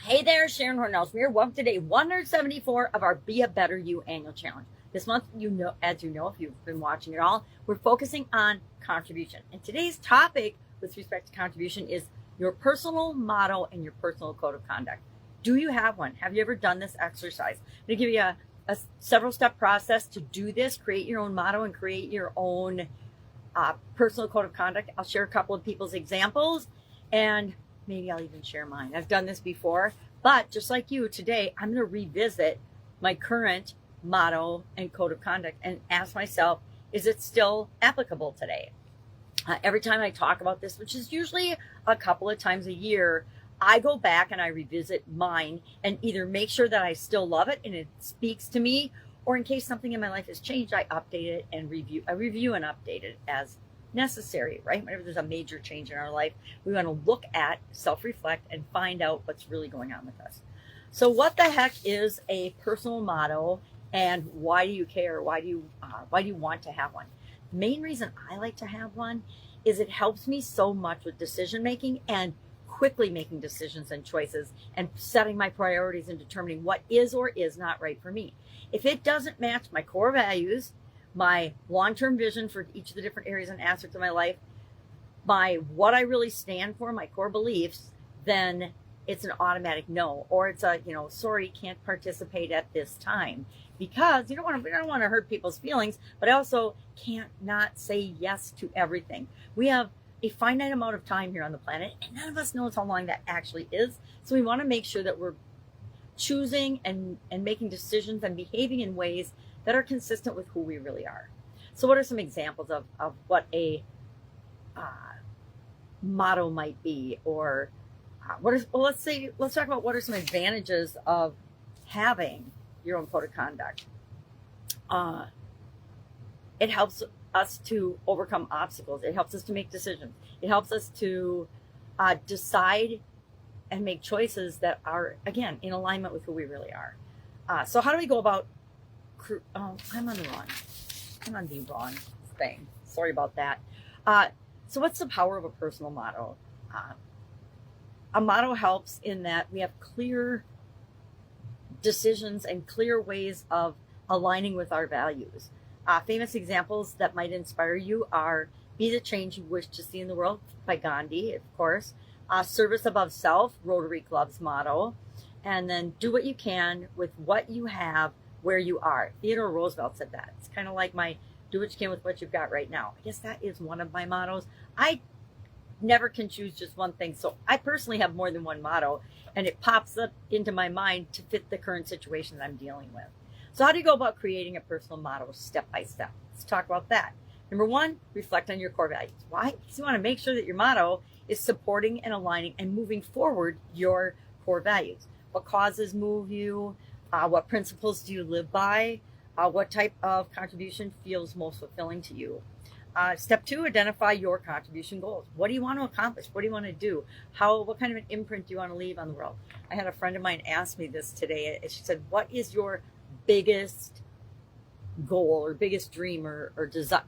Hey there, Sharon Horne-Ellstrom here. Welcome to day 174 of our Be a Better You annual challenge. This month, as you know, if you've been watching it all, we're focusing on contribution. And today's topic with respect to contribution is your personal motto and your personal code of conduct. Do you have one? Have you ever done this exercise? I'm going to give you a several step process to do this. Create your own motto and create your own personal code of conduct. I'll share a couple of people's examples and maybe I'll even share mine. I've done this before, but just like you today, I'm going to revisit my current motto and code of conduct and ask myself, is it still applicable today? Every time I talk about this, which is usually a couple of times a year, I go back and I revisit mine and either make sure that I still love it and it speaks to me, or in case something in my life has changed, I update it and review and update it as necessary, right? Whenever there's a major change in our life, we want to look at, self-reflect, and find out what's really going on with us. So what the heck is a personal motto, and why do you care? Why do you want to have one? The main reason I like to have one is it helps me so much with decision making and quickly making decisions and choices and setting my priorities and determining what is or is not right for me. If it doesn't match my core values, my long-term vision for each of the different areas and aspects of my life, what I really stand for, my core beliefs, then it's an automatic no, or it's a, sorry, can't participate at this time, because we don't want to hurt people's feelings, but I also can't not say yes to everything. We have a finite amount of time here on the planet, and none of us knows how long that actually is. So we want to make sure that we're choosing and making decisions and behaving in ways that are consistent with who we really are. So what are some examples of what a motto might be, or let's talk about what are some advantages of having your own code of conduct. It helps us to overcome obstacles. It helps us to make decisions. It helps us to decide and make choices that are, again, in alignment with who we really are. So how do we go about I'm on the wrong thing. Sorry about that. So what's the power of a personal motto? A motto helps in that we have clear decisions and clear ways of aligning with our values. Famous examples that might inspire you are "Be the change you wish to see in the world" by Gandhi, of course. "Service above self," Rotary Club's motto. And then "Do what you can with what you have where you are." Theodore Roosevelt said that. It's kind of like my "do what you can with what you've got right now." I guess that is one of my mottos. I never can choose just one thing. So I personally have more than one motto, and it pops up into my mind to fit the current situation that I'm dealing with. So how do you go about creating a personal motto step by step? Let's talk about that. Number one, reflect on your core values. Why? Because you want to make sure that your motto is supporting and aligning and moving forward your core values. What causes move you? What principles do you live by? What type of contribution feels most fulfilling to you? Step two, identify your contribution goals. What do you want to accomplish? What do you want to do? What kind of an imprint do you want to leave on the world? I had a friend of mine ask me this today. She said, what is your biggest goal or biggest dream or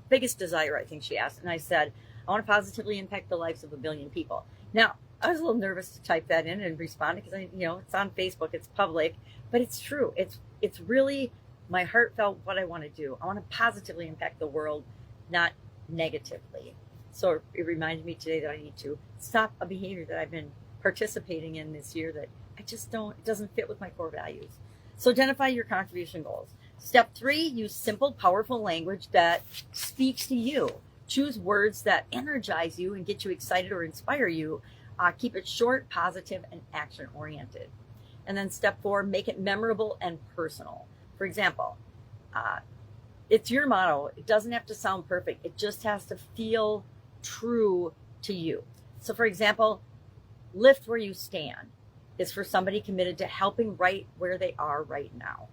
biggest desire, I think she asked. And I said, I want to positively impact the lives of 1 billion people. Now, I was a little nervous to type that in and respond because it's on Facebook, it's public, but it's true. It's really my heartfelt what I want to do. I want to positively impact the world, not negatively. So it reminded me today that I need to stop a behavior that I've been participating in this year that it doesn't fit with my core values. So identify your contribution goals. Step three, use simple, powerful language that speaks to you. Choose words that energize you and get you excited or inspire you. Keep it short, positive, and action-oriented. And then step four, make it memorable and personal. For example, it's your motto. It doesn't have to sound perfect. It just has to feel true to you. So for example, lift where you stand is for somebody committed to helping right where they are right now.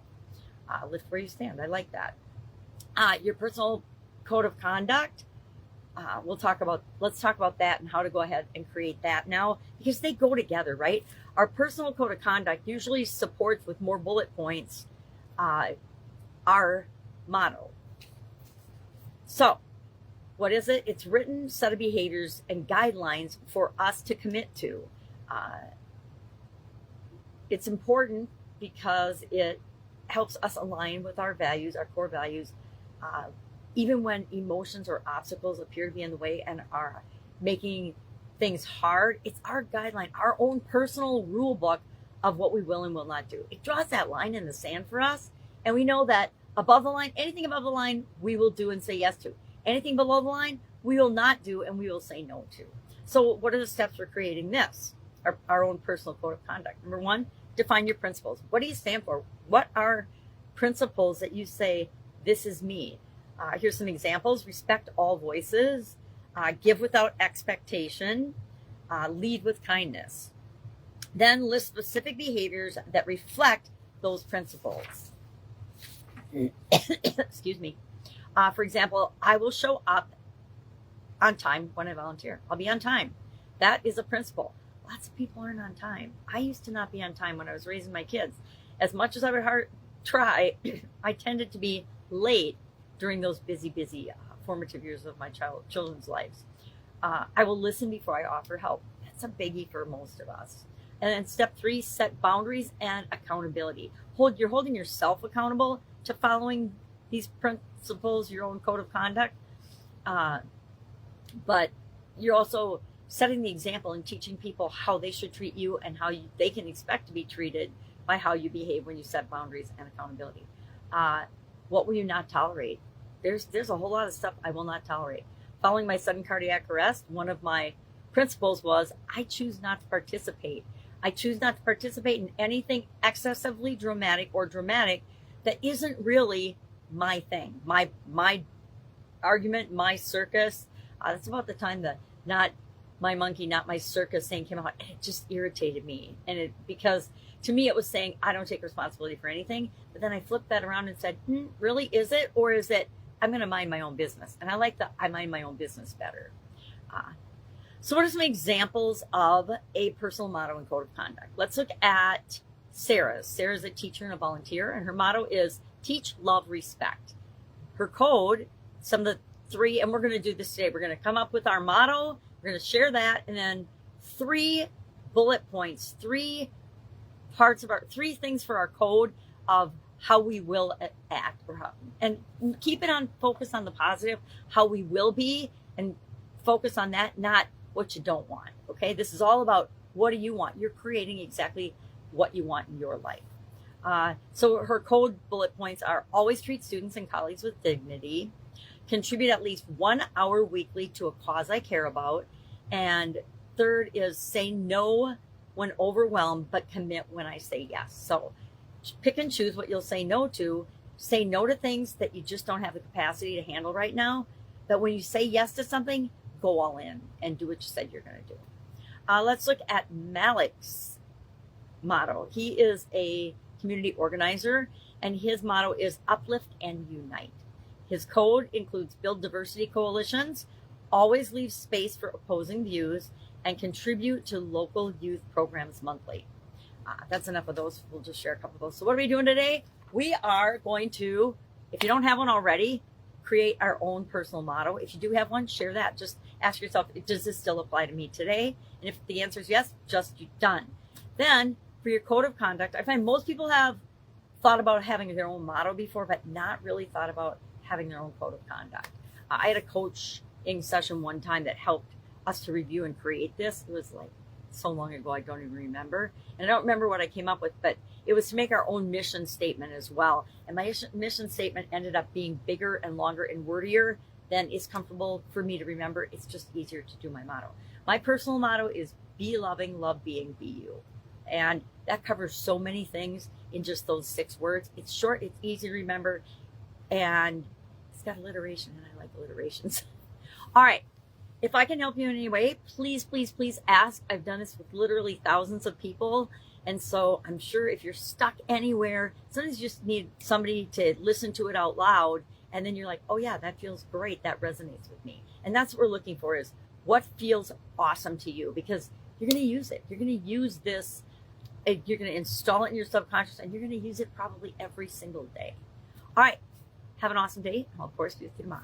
Lift where you stand. I like that. Your personal code of conduct. Let's talk about that and how to go ahead and create that now, because they go together, right? Our personal code of conduct usually supports with more bullet points our motto. So what is it? It's written set of behaviors and guidelines for us to commit to. it's important because it helps us align with our values, our core values, even when emotions or obstacles appear to be in the way and are making things hard. It's our guideline, our own personal rule book of what we will and will not do. It draws that line in the sand for us, and we know that above the line, anything above the line, we will do and say yes to. Anything below the line, we will not do and we will say no to. So what are the steps for creating this? Our own personal code of conduct. Number one, define your principles. What do you stand for? What are principles that you say, this is me? Here's some examples. Respect all voices. Give without expectation. Lead with kindness. Then list specific behaviors that reflect those principles. Excuse me. For example, I will show up on time when I volunteer. I'll be on time. That is a principle. Lots of people aren't on time. I used to not be on time when I was raising my kids. As much as I would try, I tended to be late during those busy formative years of my children's lives. I will listen before I offer help. That's a biggie for most of us. And then step 3, set boundaries and accountability. You're holding yourself accountable to following these principles, your own code of conduct. But you're also setting the example and teaching people how they should treat you and how they can expect to be treated by how you behave when you set boundaries and accountability. What will you not tolerate? There's a whole lot of stuff I will not tolerate. Following my sudden cardiac arrest, one of my principles was I choose not to participate. I choose not to participate in anything excessively dramatic or dramatic that isn't really my thing, my argument, my circus. That's about the time the not my monkey, not my circus saying came out, and it just irritated me. And because to me it was saying I don't take responsibility for anything. But then I flipped that around and said, really, is it? Or is it I'm going to mind my own business? And I like the I mind my own business better. So what are some examples of a personal motto and code of conduct? Let's look at Sarah's. Sarah's a teacher and a volunteer, and her motto is teach, love, respect. Her code, some of the 3, and we're going to do this today. We're going to come up with our motto. We're going to share that, and then 3 bullet points, 3 things for our code of how we will act, and keep it on focus on the positive, how we will be, and focus on that, not what you don't want. Okay, this is all about what do you want. You're creating exactly what you want in your life. So her code bullet points are always treat students and colleagues with dignity, contribute at least 1 hour weekly to a cause I care about, and 3rd is say no when overwhelmed, but commit when I say yes. So pick and choose what you'll say no to. Say no to things that you just don't have the capacity to handle right now. But when you say yes to something, go all in and do what you said you're going to do. Let's look at Malik's motto. He is a community organizer, and his motto is uplift and unite. His code includes build diversity coalitions, always leave space for opposing views, and contribute to local youth programs monthly. That's enough of those. We'll just share a couple of those. So what are we doing today? We are going to, if you don't have one already, create our own personal motto. If you do have one, share that. Just ask yourself, does this still apply to me today? And if the answer is yes, just done. Then for your code of conduct, I find most people have thought about having their own motto before, but not really thought about having their own code of conduct. I had a coaching session one time that helped us to review and create this. It was like so long ago, I don't even remember. And I don't remember what I came up with, but it was to make our own mission statement as well. And my mission statement ended up being bigger and longer and wordier than is comfortable for me to remember. It's just easier to do my motto. My personal motto is be loving, love being, be you. And that covers so many things in just those 6 words. It's short, it's easy to remember, and it's got alliteration, and I like alliterations. All right. If I can help you in any way, please, please, please ask. I've done this with literally thousands of people. And so I'm sure if you're stuck anywhere, sometimes you just need somebody to listen to it out loud. And then you're like, oh yeah, that feels great. That resonates with me. And that's what we're looking for, is what feels awesome to you, because you're going to use it. You're going to use this. You're going to install it in your subconscious, and you're going to use it probably every single day. All right. Have an awesome day. I'll, of course, be with you tomorrow.